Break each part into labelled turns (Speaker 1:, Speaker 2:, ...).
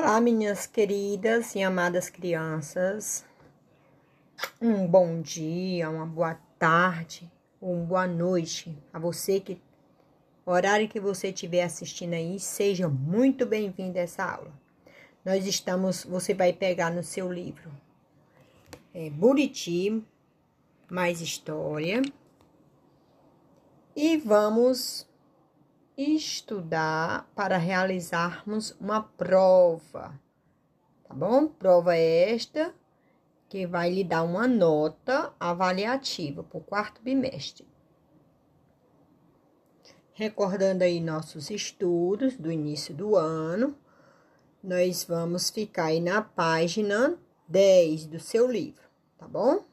Speaker 1: Olá, minhas queridas e amadas crianças. Um bom dia, uma boa tarde, uma boa noite a você o horário que você estiver assistindo aí, seja muito bem-vindo a essa aula. Você vai pegar no seu livro Buriti, mais história, e vamos estudar para realizarmos uma prova, tá bom? Prova esta que vai lhe dar uma nota avaliativa para o quarto bimestre. Recordando aí nossos estudos do início do ano, nós vamos ficar aí na página 10 do seu livro, tá bom?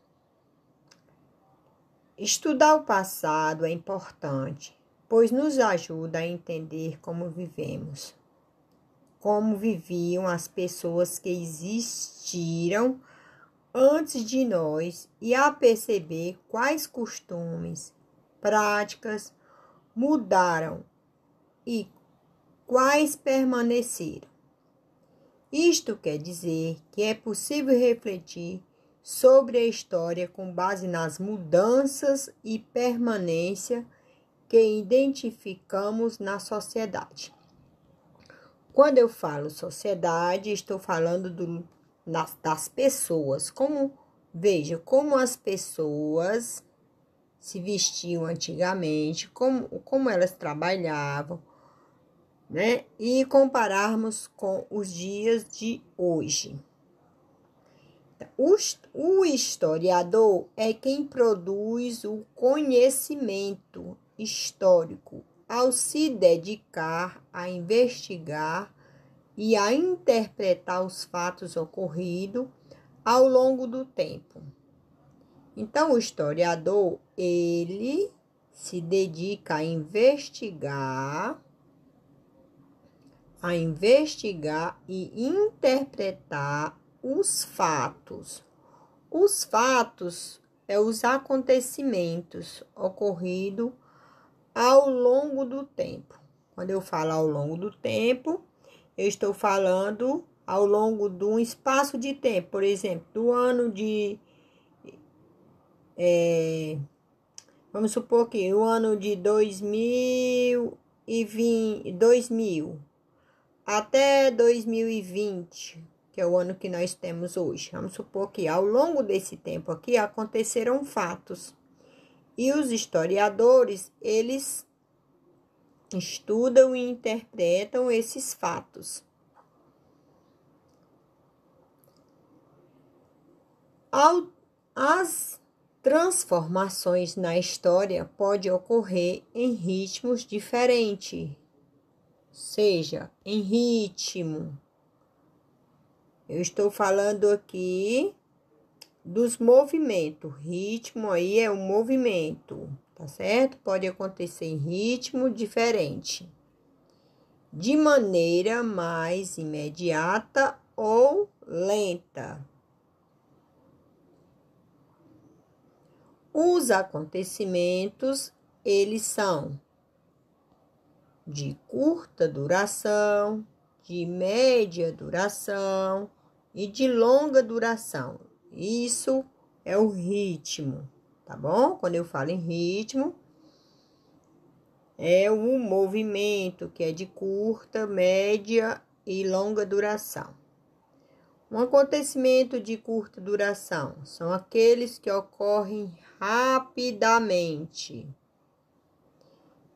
Speaker 1: Estudar o passado é importante, pois nos ajuda a entender como vivemos, como viviam as pessoas que existiram antes de nós e a perceber quais costumes, práticas mudaram e quais permaneceram. Isto quer dizer que é possível refletir sobre a história com base nas mudanças e permanência que identificamos na sociedade. Quando eu falo sociedade, estou falando das pessoas. Veja como as pessoas se vestiam antigamente, como elas trabalhavam, né? E compararmos com os dias de hoje. O historiador é quem produz o conhecimento histórico ao se dedicar a investigar e a interpretar os fatos ocorridos ao longo do tempo. Então, o historiador, ele se dedica a investigar e interpretar os fatos. Os fatos são os acontecimentos ocorridos ao longo do tempo. Quando eu falo ao longo do tempo, eu estou falando ao longo de um espaço de tempo, por exemplo, do ano de... vamos supor que o ano de 2000 até 2020, que é o ano que nós temos hoje. Vamos supor que ao longo desse tempo aqui aconteceram fatos. E os historiadores, eles estudam e interpretam esses fatos. As transformações na história podem ocorrer em ritmos diferentes, seja em ritmo. Eu estou falando aqui dos movimentos. Ritmo aí é um movimento, tá certo? Pode acontecer em ritmo diferente, de maneira mais imediata ou lenta. Os acontecimentos, eles são de curta duração, de média duração e de longa duração. Isso é o ritmo, tá bom? Quando eu falo em ritmo, é o movimento que é de curta, média e longa duração. Um acontecimento de curta duração são aqueles que ocorrem rapidamente,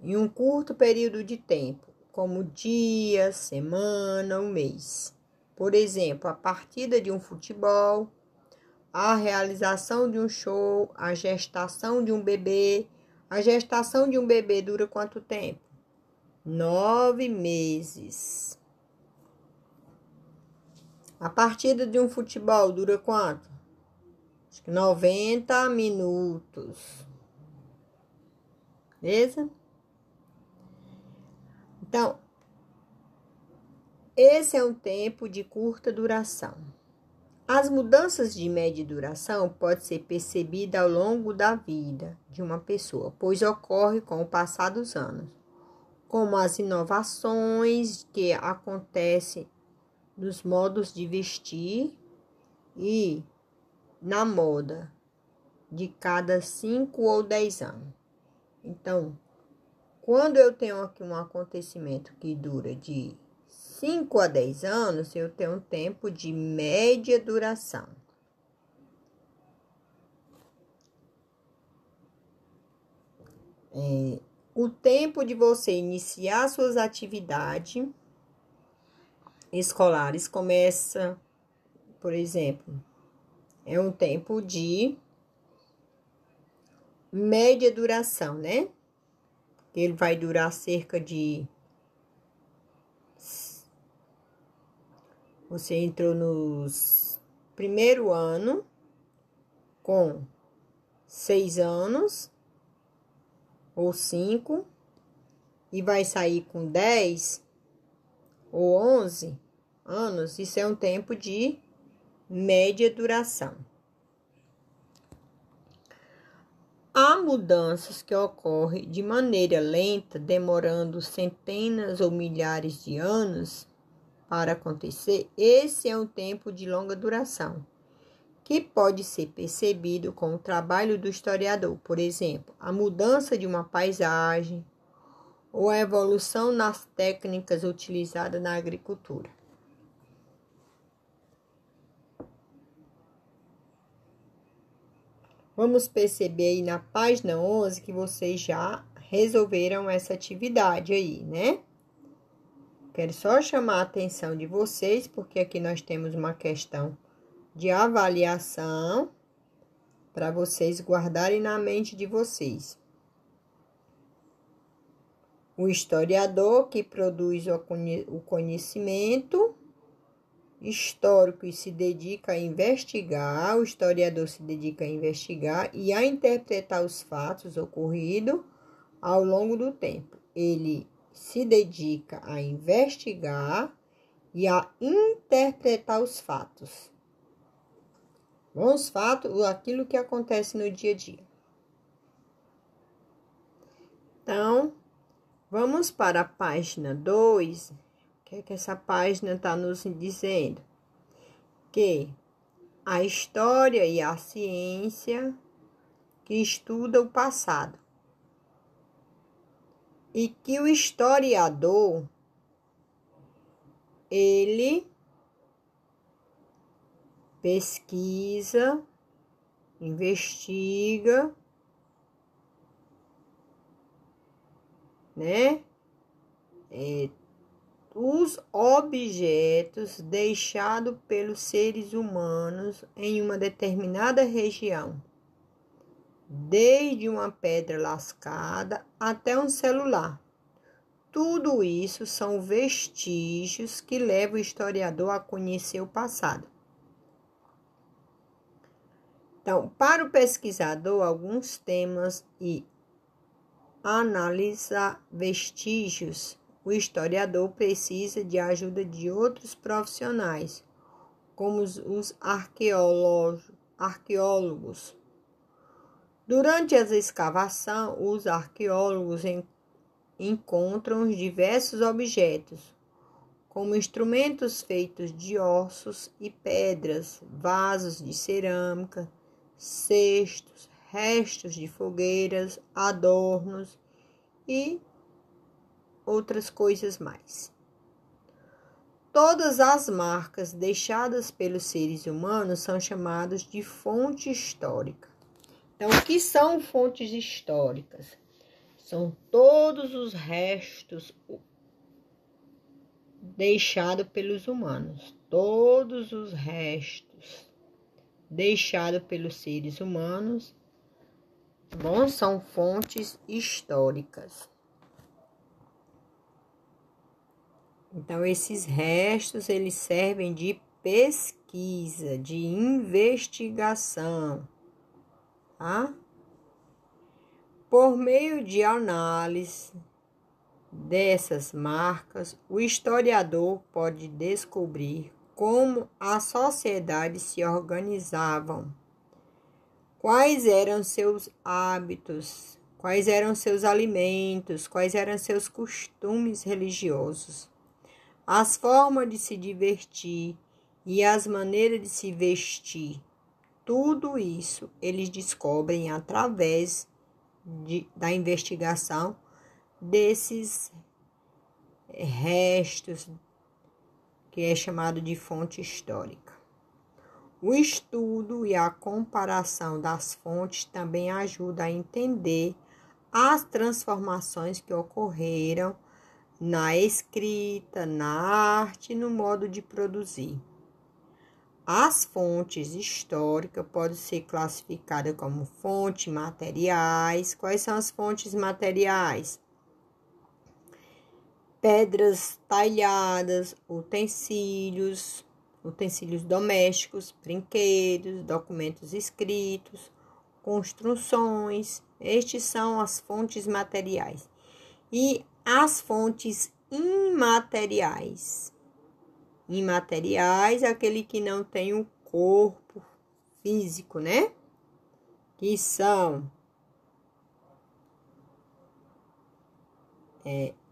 Speaker 1: em um curto período de tempo, como dia, semana, um mês. Por exemplo, a partida de um futebol, a realização de um show, a gestação de um bebê. A gestação de um bebê dura quanto tempo? 9 meses. A partida de um futebol dura quanto? Acho que 90 minutos. Beleza? Então, esse é um tempo de curta duração. As mudanças de média duração podem ser percebidas ao longo da vida de uma pessoa, pois ocorre com o passar dos anos, como as inovações que acontecem nos modos de vestir e na moda de cada 5 ou 10 anos. Então, quando eu tenho aqui um acontecimento que dura de 5 a 10 anos, eu tenho um tempo de média duração. O tempo de você iniciar suas atividades escolares começa, por exemplo, é um tempo de média duração, né? Ele vai durar cerca de... Você entrou no primeiro ano com 6 anos ou 5 e vai sair com 10 ou 11 anos. Isso é um tempo de média duração. Há mudanças que ocorrem de maneira lenta, demorando centenas ou milhares de anos para acontecer. Esse é um tempo de longa duração, que pode ser percebido com o trabalho do historiador. Por exemplo, a mudança de uma paisagem ou a evolução nas técnicas utilizadas na agricultura. Vamos perceber aí na página 11 que vocês já resolveram essa atividade aí, né? Quero só chamar a atenção de vocês, porque aqui nós temos uma questão de avaliação para vocês guardarem na mente de vocês. O historiador que produz o conhecimento histórico e se dedica a investigar, o historiador se dedica a investigar e a interpretar os fatos ocorridos ao longo do tempo. Ele se dedica a investigar e a interpretar os fatos. Os fatos, aquilo que acontece no dia a dia. Então, vamos para a página 2. O que essa página está nos dizendo? Que a história e a ciência que estuda o passado. E que o historiador, ele pesquisa, investiga, né? Os objetos deixados pelos seres humanos em uma determinada região, desde uma pedra lascada até um celular. Tudo isso são vestígios que levam o historiador a conhecer o passado. Então, para o pesquisador, alguns temas e analisar vestígios, o historiador precisa de ajuda de outros profissionais, como os arqueólogos. Durante as escavações, os arqueólogos encontram diversos objetos, como instrumentos feitos de ossos e pedras, vasos de cerâmica, cestos, restos de fogueiras, adornos e outras coisas mais. Todas as marcas deixadas pelos seres humanos são chamadas de fonte histórica. Então, o que são fontes históricas? São todos os restos deixados pelos humanos. Todos os restos deixados pelos seres humanos, bom, são fontes históricas. Então, esses restos, eles servem de pesquisa, de investigação, tá? Por meio de análise dessas marcas, o historiador pode descobrir como as sociedades se organizavam, quais eram seus hábitos, quais eram seus alimentos, quais eram seus costumes religiosos, as formas de se divertir e as maneiras de se vestir. Tudo isso eles descobrem através da investigação desses restos, que é chamado de fonte histórica. O estudo e a comparação das fontes também ajuda a entender as transformações que ocorreram na escrita, na arte e no modo de produzir. As fontes históricas podem ser classificadas como fontes materiais. Quais são as fontes materiais? Pedras talhadas, utensílios domésticos, brinquedos, documentos escritos, construções. Estes são as fontes materiais. E as fontes imateriais. Imateriais é aquele que não tem um corpo físico, né? Que são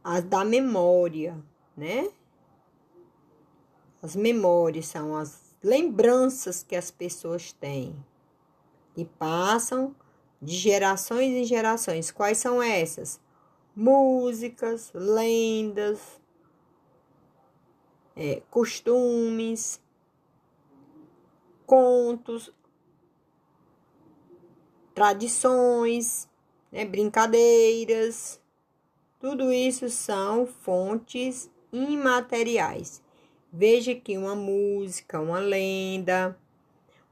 Speaker 1: as da memória, né? As memórias são as lembranças que as pessoas têm e passam de gerações em gerações. Quais são essas? Músicas, lendas, costumes, contos, tradições, né, brincadeiras. Tudo isso são fontes imateriais. Veja que uma música, uma lenda,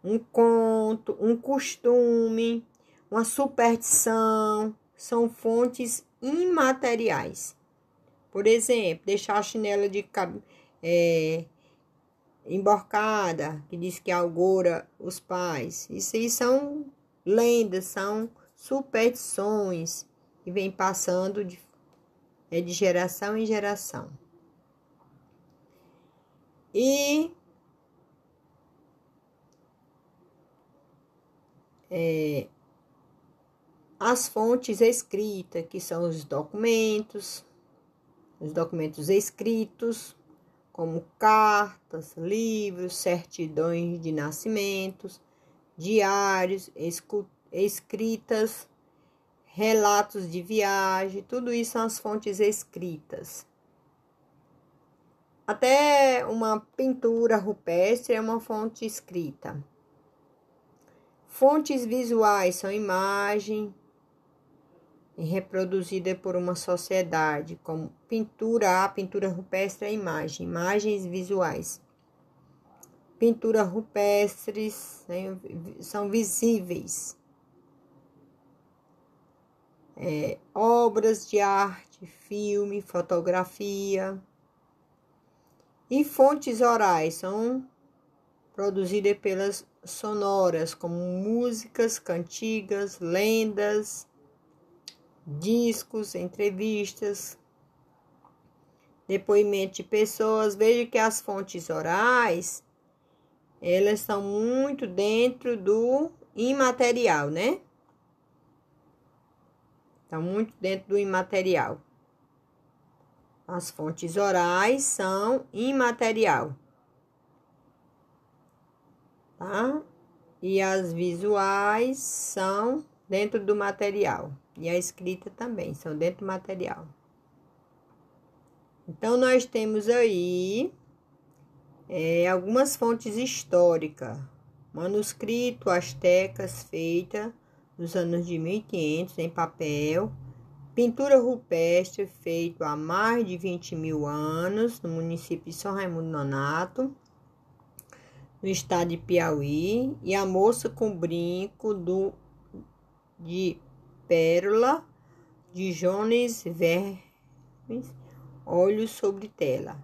Speaker 1: um conto, um costume, uma superstição, são fontes imateriais. Por exemplo, deixar a chinela de emborcada, que diz que augura os pais. Isso aí são lendas, são superstições que vem passando de geração em geração. E as fontes escritas, que são os documentos escritos, como cartas, livros, certidões de nascimentos, diários, escritas, relatos de viagem, tudo isso são as fontes escritas. Até uma pintura rupestre é uma fonte escrita. Fontes visuais são imagens reproduzidas por uma sociedade, como pintura rupestre é imagem, imagens visuais. Pinturas rupestres são visíveis. Obras de arte, filme, fotografia. E fontes orais são produzidas pelas sonoras, como músicas, cantigas, lendas, discos, entrevistas, depoimentos de pessoas. Veja que as fontes orais, elas são muito dentro do imaterial, né? Estão muito dentro do imaterial. As fontes orais são imaterial, tá? E as visuais são dentro do material. E a escrita também são dentro do material. Então, nós temos aí algumas fontes históricas. Manuscrito astecas feita nos anos de 1500 em papel. Pintura rupestre feita há mais de 20.000 anos no município de São Raimundo Nonato, no estado de Piauí. E a moça com brinco de pérola de Jones Vermes, olhos sobre tela.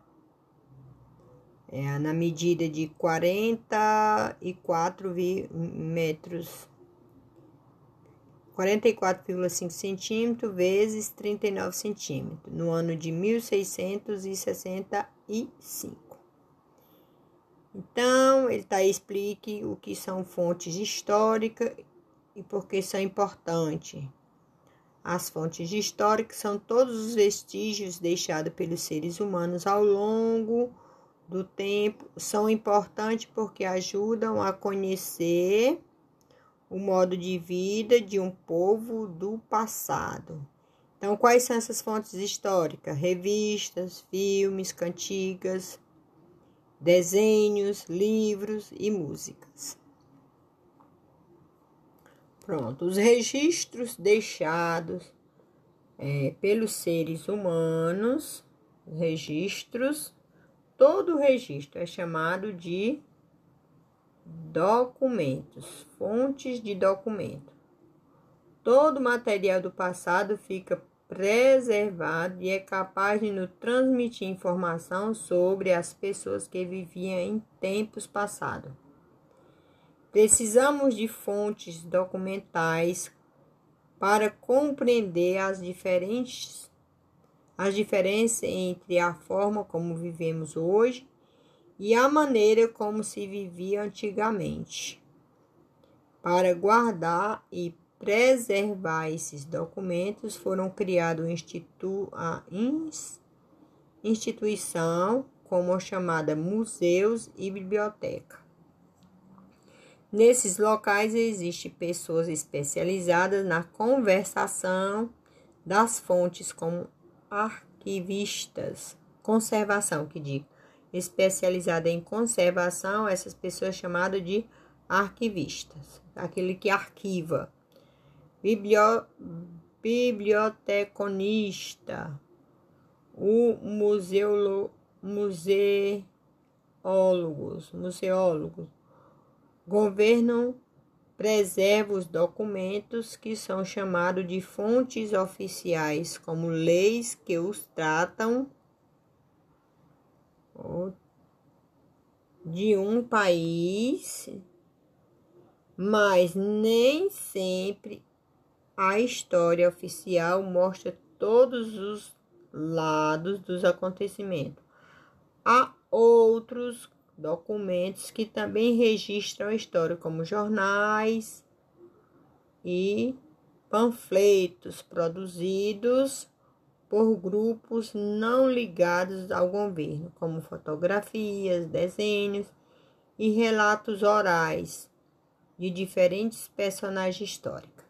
Speaker 1: Na medida de 44 metros, 44,5 centímetros vezes 39 centímetros, no ano de 1665. Então, ele explique o que são fontes históricas e por que são importantes. As fontes históricas são todos os vestígios deixados pelos seres humanos ao longo do tempo. São importantes porque ajudam a conhecer o modo de vida de um povo do passado. Então, quais são essas fontes históricas? Revistas, filmes, cantigas, desenhos, livros e músicas. Pronto, os registros deixados pelos seres humanos, todo registro é chamado de documentos, fontes de documento. Todo material do passado fica preservado e é capaz de nos transmitir informação sobre as pessoas que viviam em tempos passados. Precisamos de fontes documentais para compreender as diferenças entre a forma como vivemos hoje e a maneira como se vivia antigamente. Para guardar e preservar esses documentos, foram criados a instituição como a chamada museus e biblioteca. Nesses locais existem pessoas especializadas na conservação das fontes, como arquivistas, especializada em conservação, essas pessoas chamadas de arquivistas, aquele que arquiva. Biblioteconista, o museólogos, governam, preservam os documentos que são chamados de fontes oficiais, como leis que os tratam de um país, mas nem sempre a história oficial mostra todos os lados dos acontecimentos. Há outros documentos que também registram a história, como jornais e panfletos produzidos por grupos não ligados ao governo, como fotografias, desenhos e relatos orais de diferentes personagens históricos.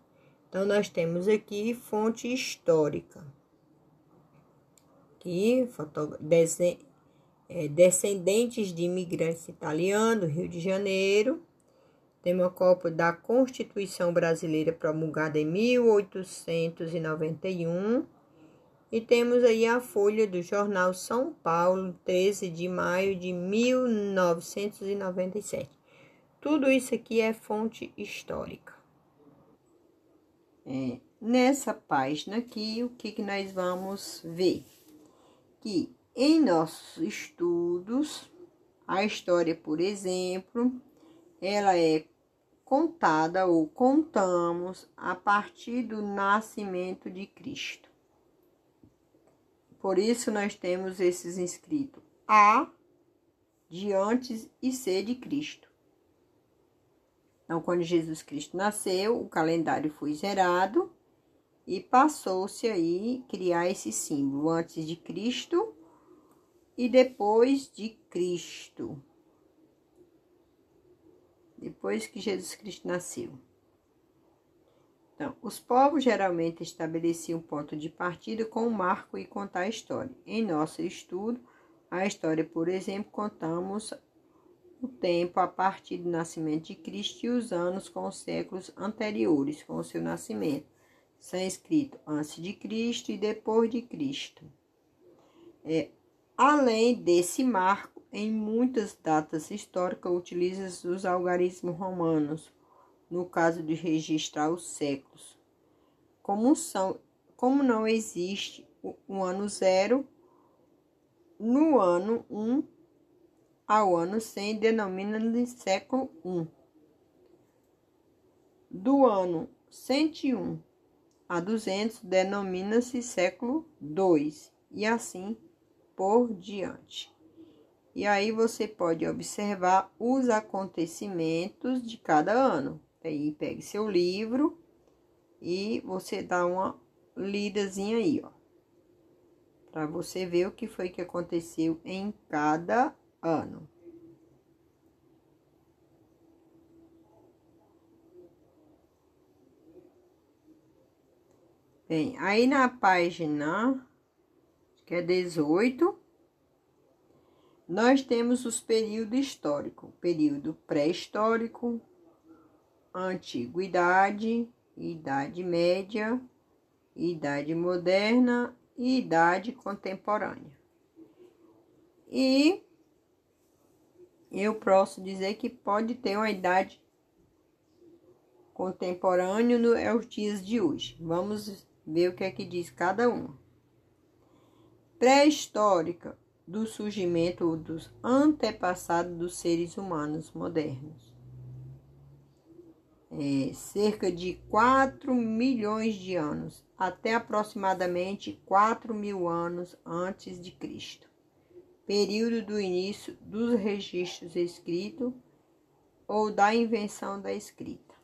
Speaker 1: Então, nós temos aqui fonte histórica, que descendentes de imigrantes italianos do Rio de Janeiro. Temos a cópia da Constituição Brasileira promulgada em 1891. E temos aí a folha do jornal São Paulo, 13 de maio de 1997. Tudo isso aqui é fonte histórica. Nessa página aqui, o que nós vamos ver? Que em nossos estudos, a história, por exemplo, ela é contada ou contamos a partir do nascimento de Cristo. Por isso, nós temos esses inscritos A de antes e C de Cristo. Então, quando Jesus Cristo nasceu, o calendário foi zerado e passou-se aí criar esse símbolo antes de Cristo e depois de Cristo. Depois que Jesus Cristo nasceu. Então, os povos geralmente estabeleciam um ponto de partida com um marco e contar a história. Em nosso estudo, a história, por exemplo, contamos o tempo a partir do nascimento de Cristo e os anos com os séculos anteriores, com o seu nascimento. São escritos antes de Cristo e depois de Cristo. Além desse marco, em muitas datas históricas, utiliza os algarismos romanos, no caso de registrar os séculos. Como não existe o ano 0, no ano 1 ao ano 100 denomina-se século 1. Do ano 101 a 200 denomina-se século 2 e assim por diante. E aí você pode observar os acontecimentos de cada ano. Aí pegue seu livro e você dá uma lidazinha aí, ó. Para você ver o que foi que aconteceu em cada ano. Bem, aí na página, que é 18, nós temos os períodos históricos. Período pré-histórico, antiguidade, idade média, idade moderna e idade contemporânea. E eu posso dizer que pode ter uma idade contemporânea aos dias de hoje. Vamos ver o que é que diz cada uma. Pré-histórica, do surgimento dos antepassados dos seres humanos modernos. Cerca de 4 milhões de anos, até aproximadamente 4.000 anos antes de Cristo. Período do início dos registros escritos ou da invenção da escrita.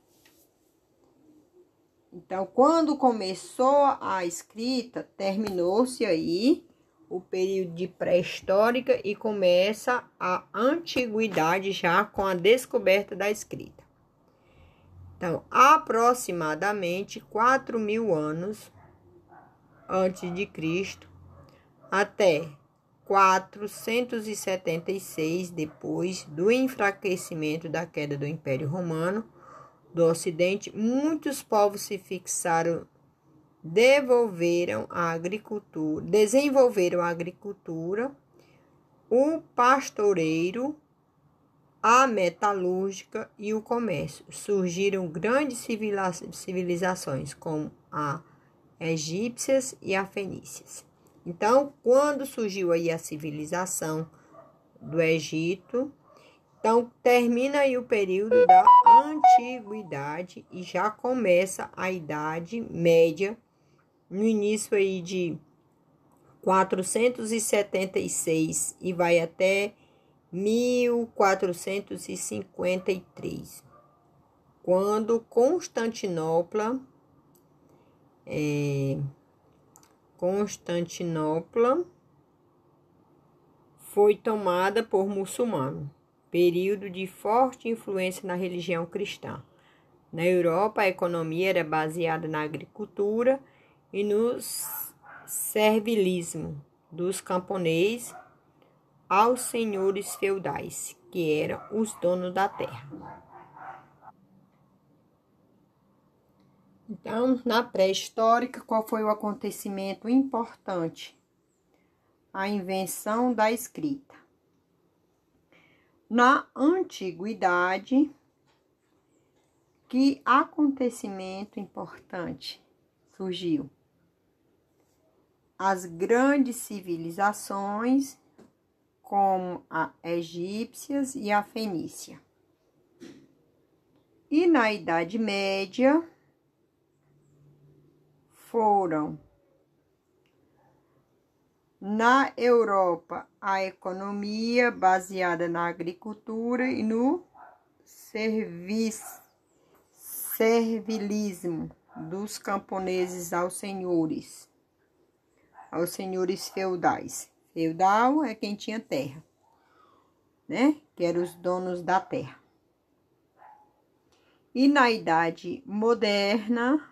Speaker 1: Então, quando começou a escrita, terminou-se aí o período de pré-histórica e começa a antiguidade já com a descoberta da escrita. Então, aproximadamente 4.000 anos antes de Cristo até 476 depois do enfraquecimento da queda do Império Romano do Ocidente, muitos povos se fixaram, desenvolveram a agricultura, o pastoreiro, a metalúrgica e o comércio. Surgiram grandes civilizações como a egípcias e a fenícias. Então, quando surgiu aí a civilização do Egito, então termina aí o período da antiguidade e já começa a Idade Média, no início aí de 476 e vai até 1453, quando Constantinopla foi tomada por muçulmanos, período de forte influência na religião cristã. Na Europa, a economia era baseada na agricultura e no servilismo dos camponeses aos senhores feudais, que eram os donos da terra. Então, na pré-histórica, qual foi o acontecimento importante? A invenção da escrita. Na antiguidade, que acontecimento importante surgiu? As grandes civilizações, como a egípcias e a fenícia. E na Idade Média, foram na Europa a economia baseada na agricultura e no servilismo dos camponeses aos senhores feudais. Feudal é quem tinha terra, né? Que eram os donos da terra. E na Idade Moderna,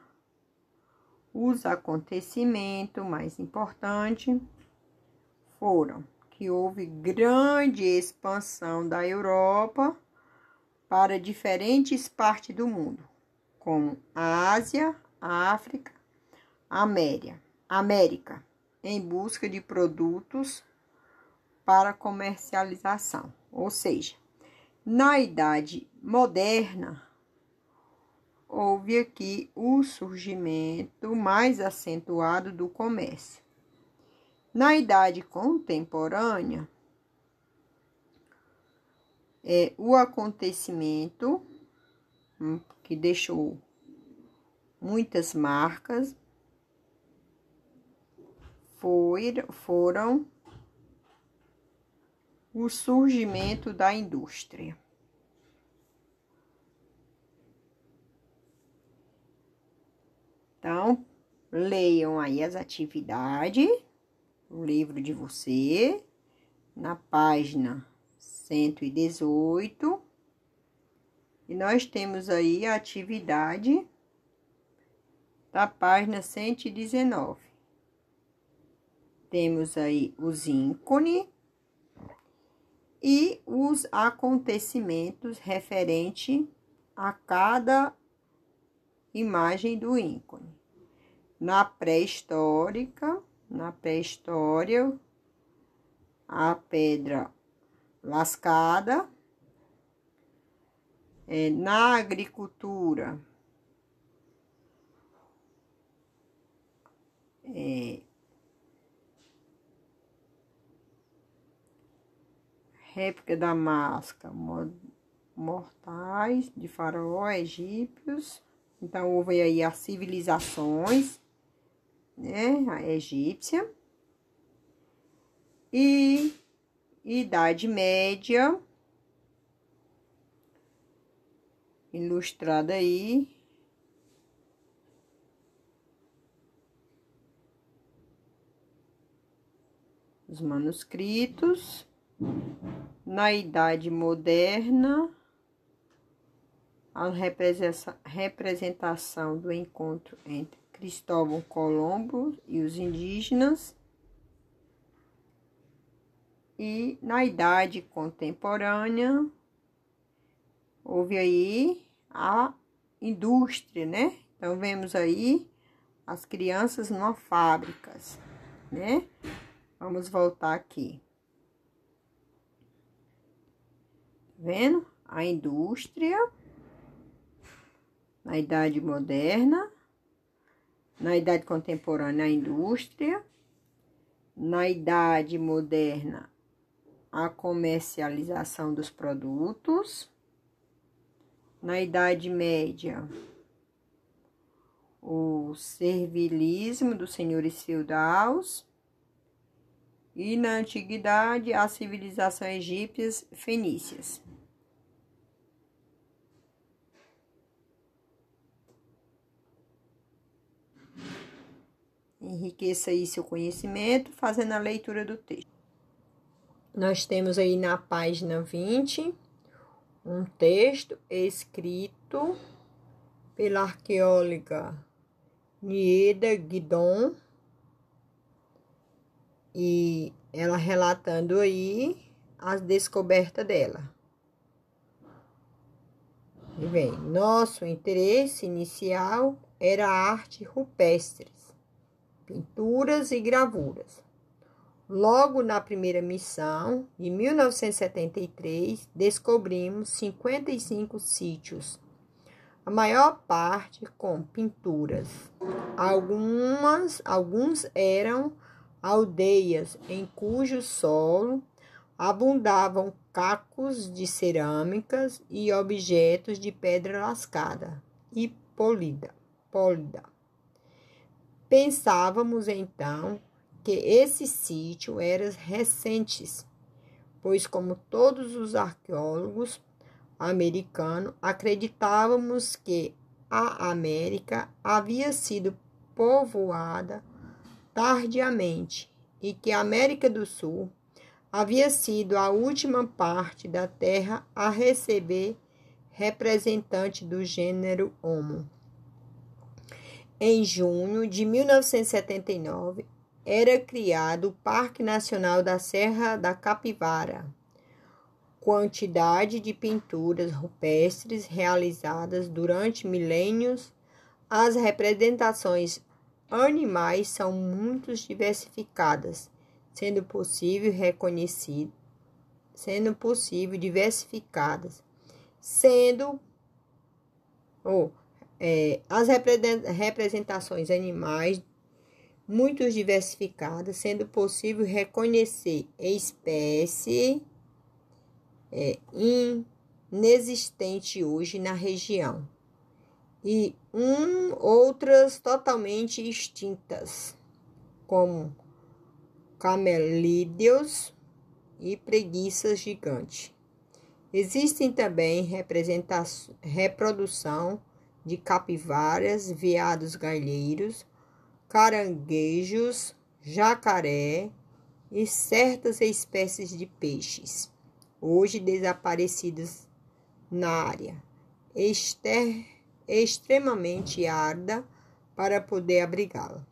Speaker 1: os acontecimentos mais importantes foram que houve grande expansão da Europa para diferentes partes do mundo, como a Ásia, a África, a América, em busca de produtos para comercialização. Ou seja, na Idade Moderna, houve aqui o surgimento mais acentuado do comércio. Na Idade Contemporânea, o acontecimento que deixou muitas marcas foram o surgimento da indústria. Então, leiam aí as atividades, o livro de você, na página 118. E nós temos aí a atividade da página 119. Temos aí os ícones e os acontecimentos referente a cada imagem do ícone. Na pré-história, a pedra lascada. Na agricultura, réplica da máscara, mortais de faraó egípcios. Então, houve aí as civilizações, né, a egípcia. E Idade Média, ilustrada aí. Os manuscritos. Na Idade Moderna, a representação do encontro entre Cristóvão Colombo e os indígenas. E na Idade Contemporânea, houve aí a indústria, né? Então, vemos aí as crianças numa fábrica, né? Vamos voltar aqui. Vendo? A indústria, na Idade Moderna, na Idade Contemporânea, a indústria, na Idade Moderna, a comercialização dos produtos, na Idade Média, o servilismo dos senhores feudais, e na Antiguidade, a civilização egípcia fenícias. Enriqueça aí seu conhecimento fazendo a leitura do texto. Nós temos aí na página 20 um texto escrito pela arqueóloga Nieda Guidon, e ela relatando aí as descobertas dela. E bem, nosso interesse inicial era a arte rupestres, pinturas e gravuras. Logo na primeira missão, em 1973, descobrimos 55 sítios, a maior parte com pinturas. Alguns eram aldeias em cujo solo abundavam cacos de cerâmicas e objetos de pedra lascada e polida. Pensávamos então que esse sítio era recente, pois, como todos os arqueólogos americanos, acreditávamos que a América havia sido povoada tardiamente e que a América do Sul havia sido a última parte da Terra a receber representante do gênero Homo. Em junho de 1979, era criado o Parque Nacional da Serra da Capivara. Quantidade de pinturas rupestres realizadas durante milênios, as representações animais são muito diversificadas, sendo possível as representações animais muito diversificadas, sendo possível reconhecer espécie inexistente hoje na região e outras totalmente extintas, como camelídeos e preguiças gigantes. Existem também reprodução de capivaras, veados galheiros, caranguejos, jacaré e certas espécies de peixes, hoje desaparecidas na área extremamente árida para poder abrigá-la.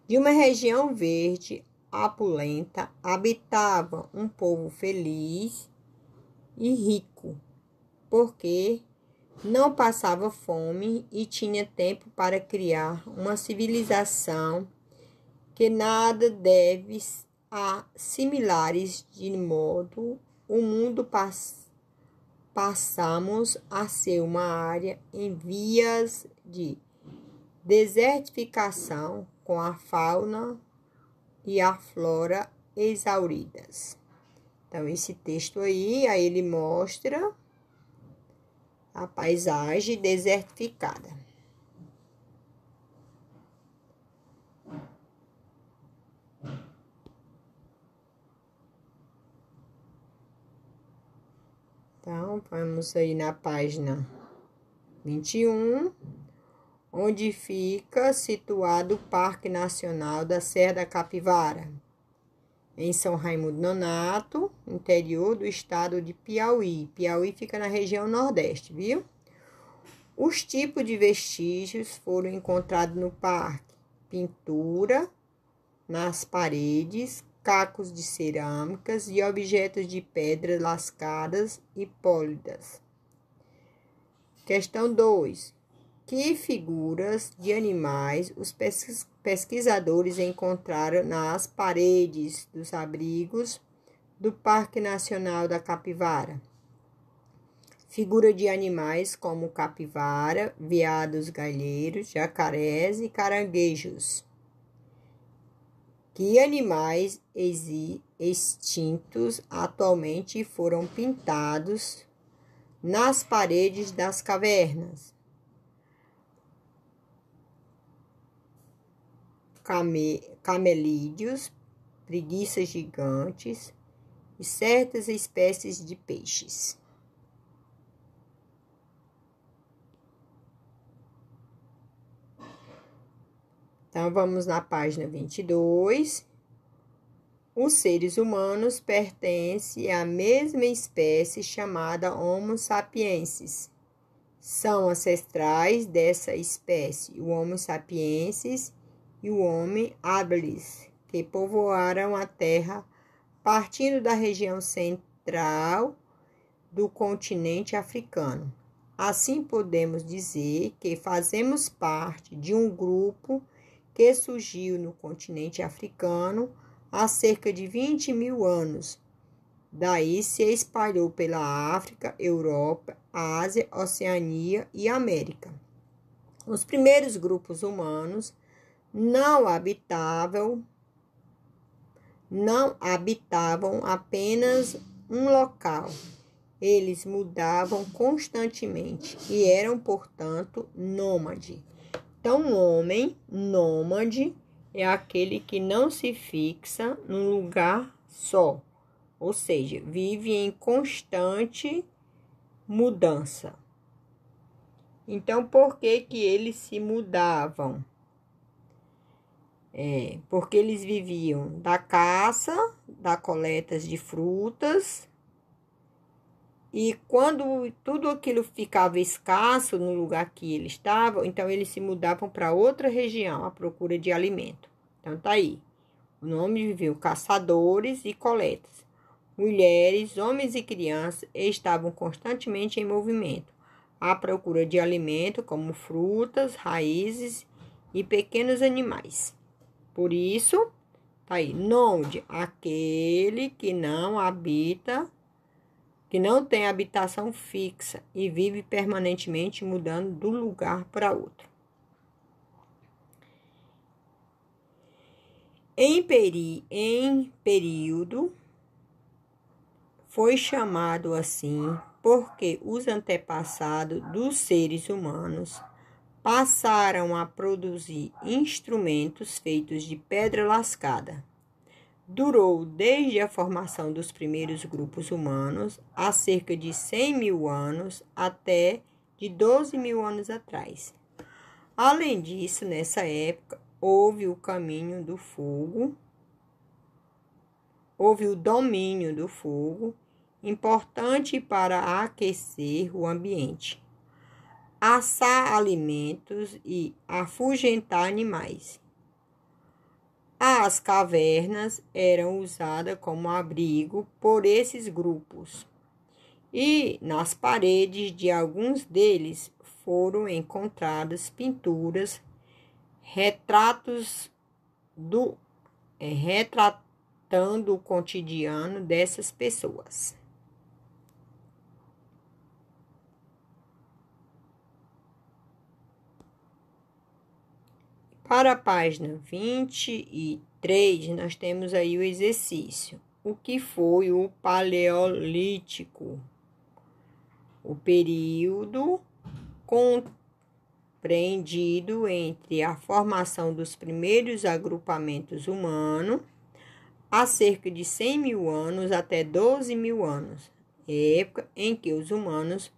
Speaker 1: De uma região verde, opulenta, habitava um povo feliz e rico, porque não passava fome e tinha tempo para criar uma civilização que nada deve a similares, de modo o mundo passamos a ser uma área em vias de desertificação, com a fauna e a flora exauridas. Então, esse texto aí ele mostra a paisagem desertificada. Então, vamos aí na página 21, onde fica situado o Parque Nacional da Serra da Capivara, em São Raimundo Nonato, interior do estado de Piauí. Piauí fica na região nordeste, viu? Os tipos de vestígios foram encontrados no parque: pintura nas paredes, cacos de cerâmicas e objetos de pedras lascadas e pólidas. Questão 2. Que figuras de animais os pesquisadores encontraram nas paredes dos abrigos do Parque Nacional da Capivara? Figura de animais como capivara, veados galheiros, jacarés e caranguejos. Que animais extintos atualmente foram pintados nas paredes das cavernas? Camelídeos, preguiças gigantes e certas espécies de peixes. Então, vamos na página 22. Os seres humanos pertencem à mesma espécie chamada Homo sapiensis. São ancestrais dessa espécie, o Homo sapiensis e o Homo habilis, que povoaram a Terra partindo da região central do continente africano. Assim, podemos dizer que fazemos parte de um grupo que surgiu no continente africano há cerca de 20 mil anos. Daí se espalhou pela África, Europa, Ásia, Oceania e América. Os primeiros grupos humanos não habitavam apenas um local. Eles mudavam constantemente e eram, portanto, nômades. Então, um homem nômade é aquele que não se fixa num lugar só, ou seja, vive em constante mudança. Então, por que eles se mudavam? Porque eles viviam da caça, da coleta de frutas, e quando tudo aquilo ficava escasso no lugar que eles estavam, então eles se mudavam para outra região à procura de alimento. Então tá aí. O nome viviam caçadores e coletas. Mulheres, homens e crianças estavam constantemente em movimento, à procura de alimento como frutas, raízes e pequenos animais. Por isso, tá aí, nômade, aquele que não tem habitação fixa e vive permanentemente mudando de um lugar para outro. Em período, foi chamado assim porque os antepassados dos seres humanos passaram a produzir instrumentos feitos de pedra lascada. Durou desde a formação dos primeiros grupos humanos, há cerca de 100 mil anos, até de 12 mil anos atrás. Além disso, nessa época, houve o domínio do fogo, importante para aquecer o ambiente, assar alimentos e afugentar animais. As cavernas eram usadas como abrigo por esses grupos, e nas paredes de alguns deles foram encontradas pinturas, retratando o cotidiano dessas pessoas. Para a página 23, nós temos aí o exercício. O que foi o Paleolítico? O período compreendido entre a formação dos primeiros agrupamentos humanos, há cerca de 100 mil anos até 12 mil anos, época em que os humanos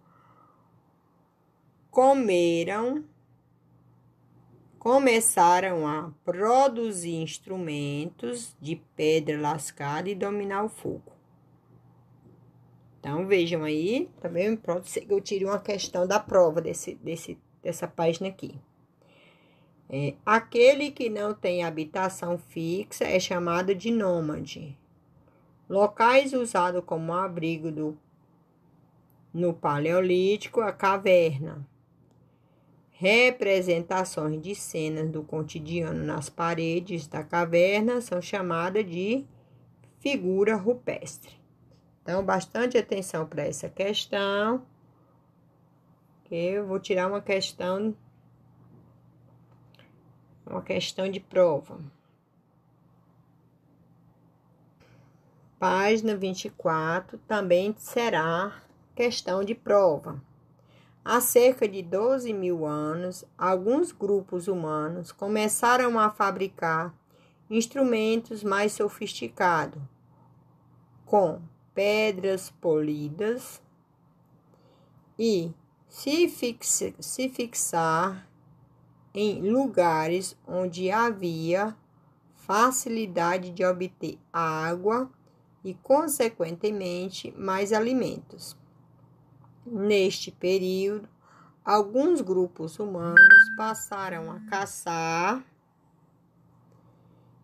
Speaker 1: começaram a produzir instrumentos de pedra lascada e dominar o fogo. Então, vejam aí, também pode ser que eu tire uma questão da prova dessa página aqui. Aquele que não tem habitação fixa é chamado de nômade. Locais usados como abrigo no Paleolítico, a caverna. Representações de cenas do cotidiano nas paredes da caverna são chamadas de figura rupestre. Então, bastante atenção para essa questão, que eu vou tirar uma questão de prova. Página 24 também será questão de prova. Há cerca de 12 mil anos, alguns grupos humanos começaram a fabricar instrumentos mais sofisticados, com pedras polidas, e se fixar em lugares onde havia facilidade de obter água e, consequentemente, mais alimentos. Neste período, alguns grupos humanos passaram a caçar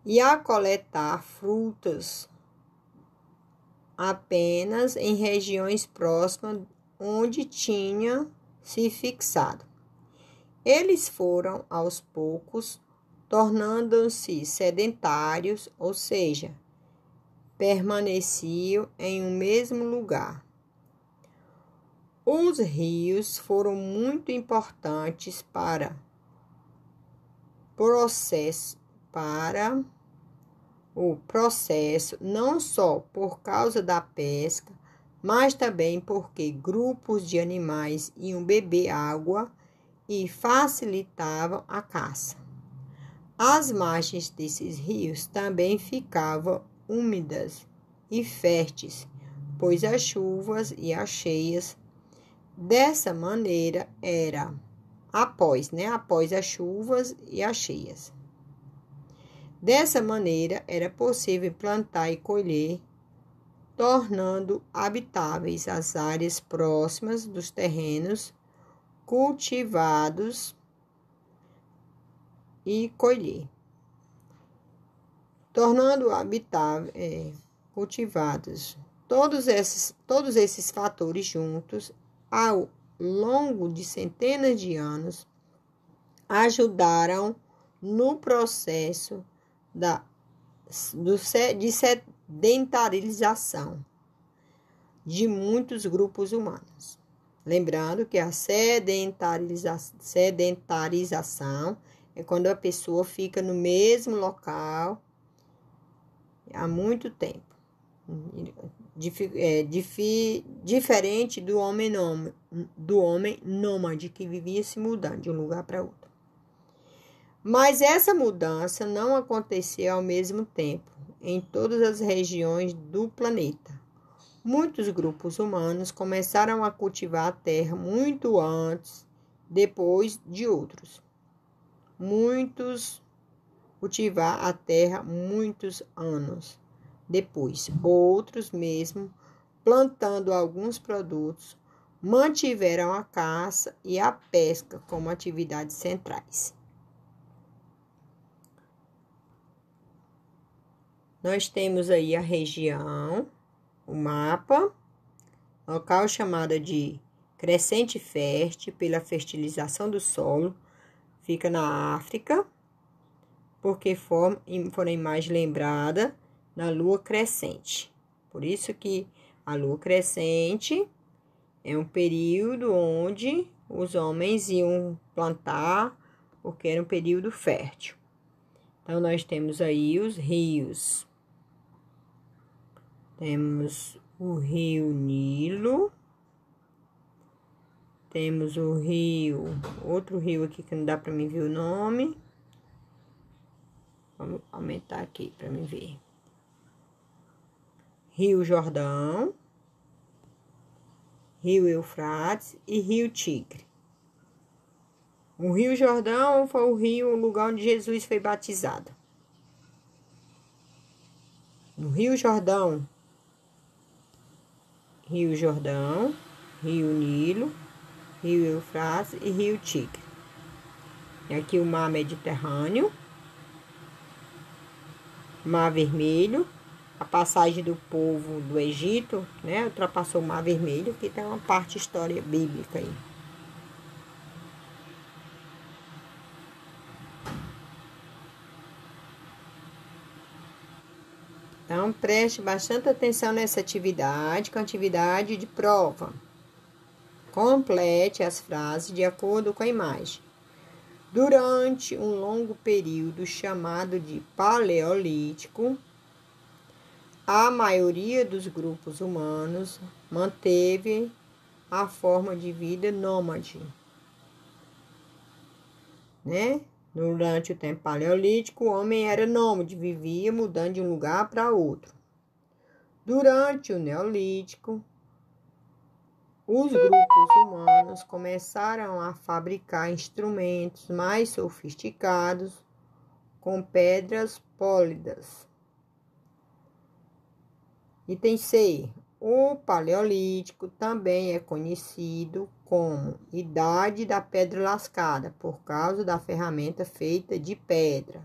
Speaker 1: e a coletar frutas apenas em regiões próximas onde tinha se fixado. Eles foram, aos poucos, tornando-se sedentários, ou seja, permaneciam em um mesmo lugar. Os rios foram muito importantes para o processo, não só por causa da pesca, mas também porque grupos de animais iam beber água e facilitavam a caça. As margens desses rios também ficavam úmidas e férteis, pois as chuvas e as cheias dessa maneira era após as chuvas e as cheias. Dessa maneira era possível plantar e colher, tornando habitáveis as áreas próximas dos terrenos cultivados e colher. Tornando cultivados. Todos esses fatores juntos, ao longo de centenas de anos, ajudaram no processo de sedentarização de muitos grupos humanos. Lembrando que a sedentarização é quando a pessoa fica no mesmo local há muito tempo. Diferente do homem nômade, que vivia se mudando de um lugar para outro. Mas essa mudança não aconteceu ao mesmo tempo em todas as regiões do planeta. Muitos grupos humanos começaram a cultivar a terra muito antes, depois de outros. Muitos cultivar a terra muitos anos depois. Outros, mesmo plantando alguns produtos, mantiveram a caça e a pesca como atividades centrais. Nós temos aí a região, o mapa, local chamado de crescente fértil pela fertilização do solo, fica na África, porque foi a imagem lembrada na lua crescente. Por isso que a lua crescente é um período onde os homens iam plantar, porque era um período fértil. Então, nós temos aí os rios. Temos o rio Nilo. Temos o rio, outro rio aqui que não dá para mim ver o nome. Vamos aumentar aqui para mim ver. Rio Jordão, Rio Eufrates e Rio Tigre. O Rio Jordão foi o lugar onde Jesus foi batizado. No Rio Jordão, Rio Nilo, Rio Eufrates e Rio Tigre. E aqui o Mar Mediterrâneo, Mar Vermelho, a passagem do povo do Egito, né? Ultrapassou o Mar Vermelho, que tem uma parte história bíblica aí. Então, preste bastante atenção nessa atividade, com atividade de prova. Complete as frases de acordo com a imagem. Durante um longo período chamado de Paleolítico, a maioria dos grupos humanos manteve a forma de vida nômade, né? Durante o tempo paleolítico, o homem era nômade, vivia mudando de um lugar para outro. Durante o neolítico, os grupos humanos começaram a fabricar instrumentos mais sofisticados com pedras pólidas. Item C. O Paleolítico também é conhecido como Idade da Pedra Lascada, por causa da ferramenta feita de pedra.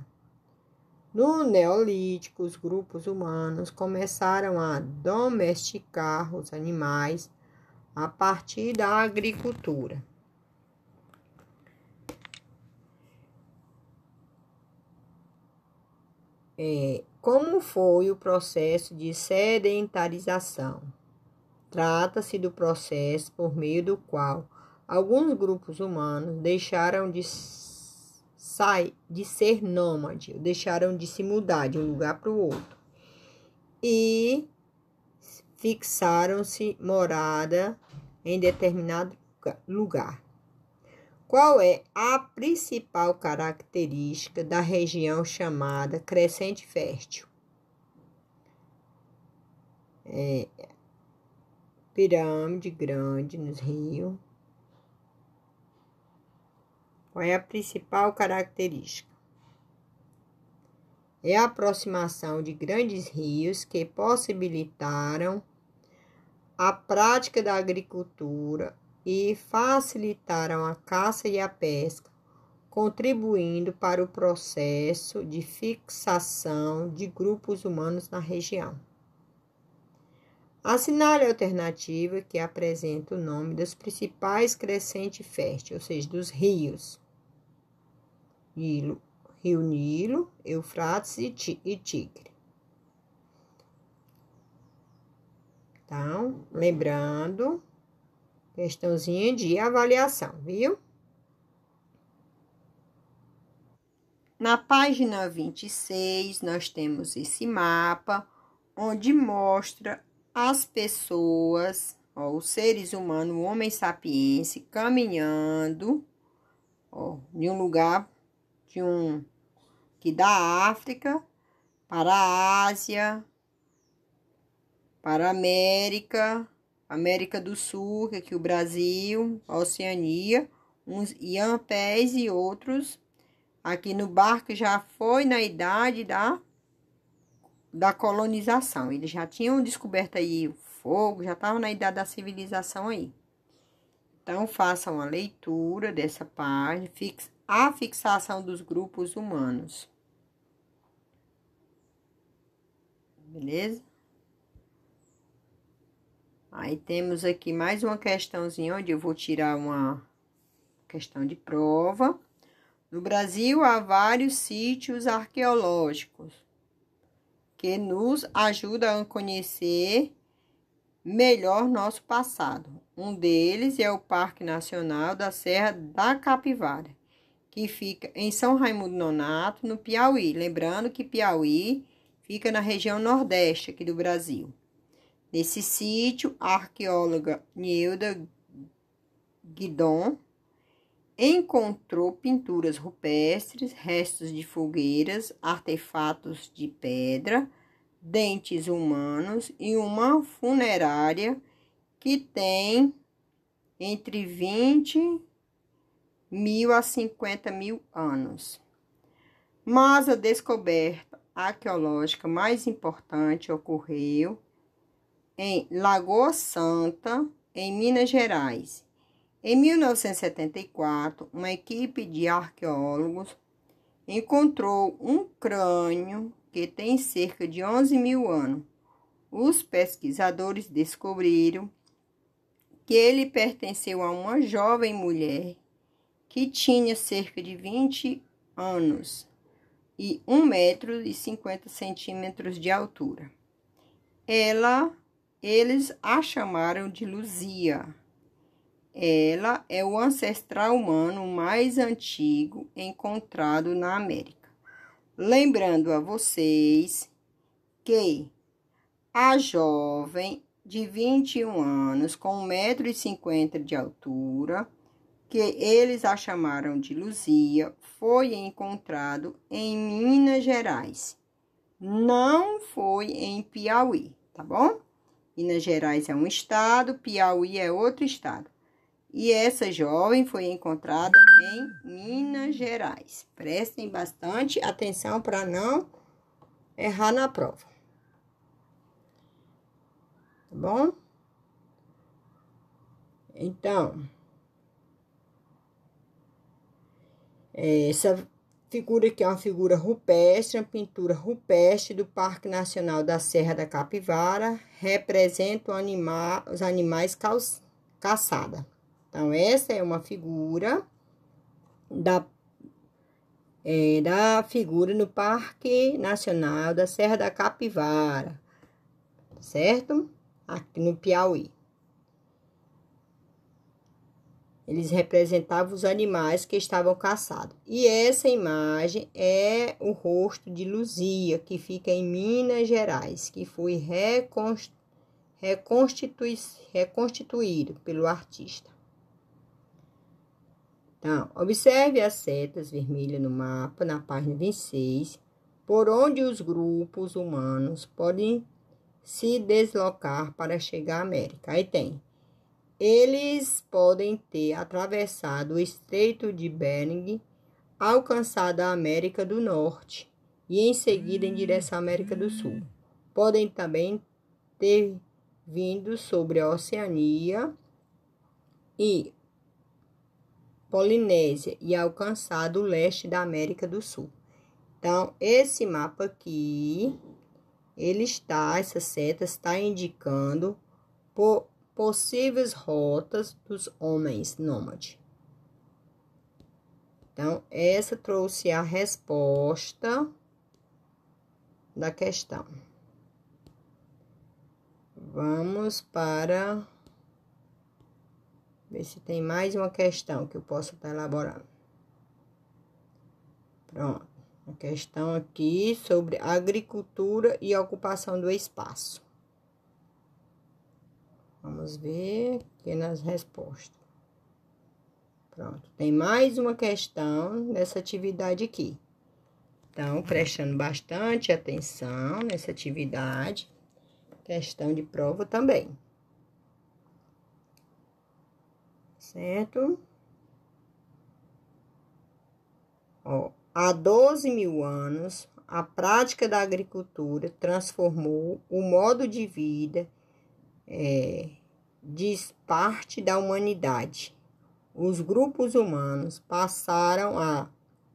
Speaker 1: No Neolítico, os grupos humanos começaram a domesticar os animais a partir da agricultura. Como foi o processo de sedentarização? Trata-se do processo por meio do qual alguns grupos humanos deixaram de ser nômade, deixaram de se mudar de um lugar para o outro e fixaram-se morada em determinado lugar. Qual é a principal característica da região chamada crescente fértil? Pirâmide grande nos rios. Qual é a principal característica? É a aproximação de grandes rios que possibilitaram a prática da agricultura e facilitaram a caça e a pesca, contribuindo para o processo de fixação de grupos humanos na região. Assinale a alternativa que apresenta o nome dos principais crescentes férteis, ou seja, dos rios. Rio Nilo, Eufrates e Tigre. Então, lembrando, questãozinha de avaliação, viu? Na página 26, nós temos esse mapa, onde mostra as pessoas, os seres humanos, o Homo sapiens, caminhando de um lugar que da África para a Ásia, para a América do Sul, que aqui o Brasil, a Oceania, uns iam a pés e outros aqui no barco já foi na idade da colonização. Eles já tinham descoberto aí o fogo, já estavam na idade da civilização aí. Então, façam a leitura dessa página, a fixação dos grupos humanos. Beleza? Aí temos aqui mais uma questãozinha, onde eu vou tirar uma questão de prova. No Brasil, há vários sítios arqueológicos que nos ajudam a conhecer melhor nosso passado. Um deles é o Parque Nacional da Serra da Capivara, que fica em São Raimundo Nonato, no Piauí. Lembrando que Piauí fica na região nordeste aqui do Brasil. Nesse sítio, a arqueóloga Nilda Guidon encontrou pinturas rupestres, restos de fogueiras, artefatos de pedra, dentes humanos e uma funerária que tem entre 20.000 a 50.000 anos. Mas a descoberta arqueológica mais importante ocorreu em Lagoa Santa, em Minas Gerais. Em 1974, uma equipe de arqueólogos encontrou um crânio que tem cerca de 11.000 anos. Os pesquisadores descobriram que ele pertenceu a uma jovem mulher que tinha cerca de 20 anos e 1,50 m de altura. Eles a chamaram de Luzia. Ela é o ancestral humano mais antigo encontrado na América. Lembrando a vocês que a jovem de 21 anos, com 1,50 m de altura, que eles a chamaram de Luzia, foi encontrado em Minas Gerais. Não foi em Piauí, tá bom? Minas Gerais é um estado, Piauí é outro estado. E essa jovem foi encontrada em Minas Gerais. Prestem bastante atenção para não errar na prova. Tá bom? Então, essa figura aqui é uma figura rupestre, uma pintura rupestre do Parque Nacional da Serra da Capivara. Representa os animais caçados. Então, essa é uma figura da figura no Parque Nacional da Serra da Capivara, certo? Aqui no Piauí. Eles representavam os animais que estavam caçados. E essa imagem é o rosto de Luzia, que fica em Minas Gerais, que foi reconstituído pelo artista. Então, observe as setas vermelhas no mapa, na página 26, por onde os grupos humanos podem se deslocar para chegar à América. Aí tem. Eles podem ter atravessado o Estreito de Bering, alcançado a América do Norte e em seguida em direção à América do Sul. Podem também ter vindo sobre a Oceania e Polinésia e alcançado o leste da América do Sul. Então, esse mapa aqui, essa seta está indicando possíveis rotas dos homens nômades. Então, essa trouxe a resposta da questão. Vamos para ver se tem mais uma questão que eu posso estar elaborando. Pronto. A questão aqui sobre agricultura e ocupação do espaço. Vamos ver aqui nas respostas. Pronto. Tem mais uma questão nessa atividade aqui. Então, prestando bastante atenção nessa atividade. Questão de prova também. Certo? Ó, há 12 mil anos, a prática da agricultura transformou o modo de vida de parte da humanidade. Os grupos humanos passaram a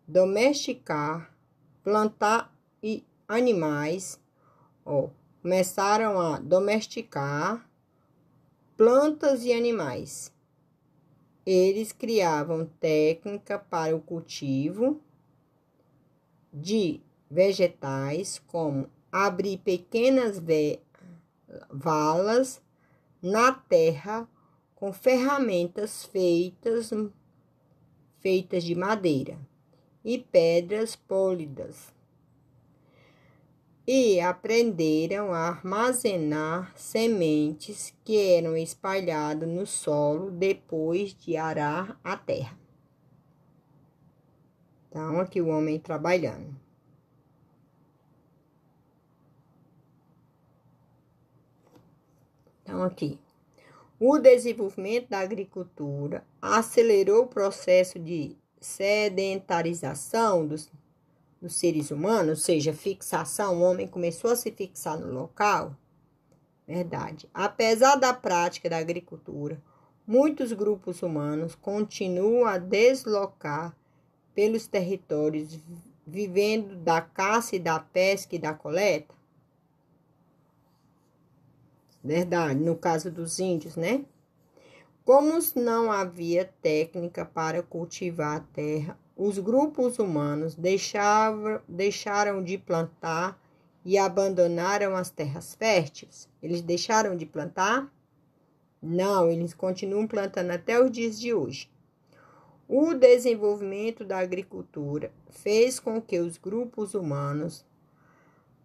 Speaker 1: domesticar, plantar e animais, começaram a domesticar plantas e animais. Eles criavam técnica para o cultivo de vegetais, como abrir pequenas valas na terra com ferramentas feitas de madeira e pedras polidas. E aprenderam a armazenar sementes que eram espalhadas no solo depois de arar a terra. Então, aqui o homem trabalhando. Então, aqui. O desenvolvimento da agricultura acelerou o processo de sedentarização dos seres humanos, ou seja, fixação. O homem começou a se fixar no local. Verdade. Apesar da prática da agricultura, muitos grupos humanos continuam a deslocar pelos territórios, vivendo da caça e da pesca e da coleta. Verdade, no caso dos índios, né? Como não havia técnica para cultivar a terra, os grupos humanos deixaram de plantar e abandonaram as terras férteis. Eles deixaram de plantar? Não, eles continuam plantando até os dias de hoje. O desenvolvimento da agricultura fez com que os grupos humanos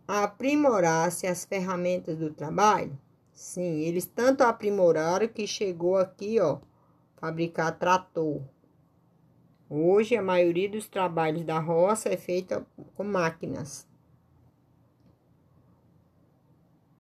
Speaker 1: aprimorassem as ferramentas do trabalho. Sim, eles tanto aprimoraram que chegou aqui, fabricar trator. Hoje, a maioria dos trabalhos da roça é feita com máquinas.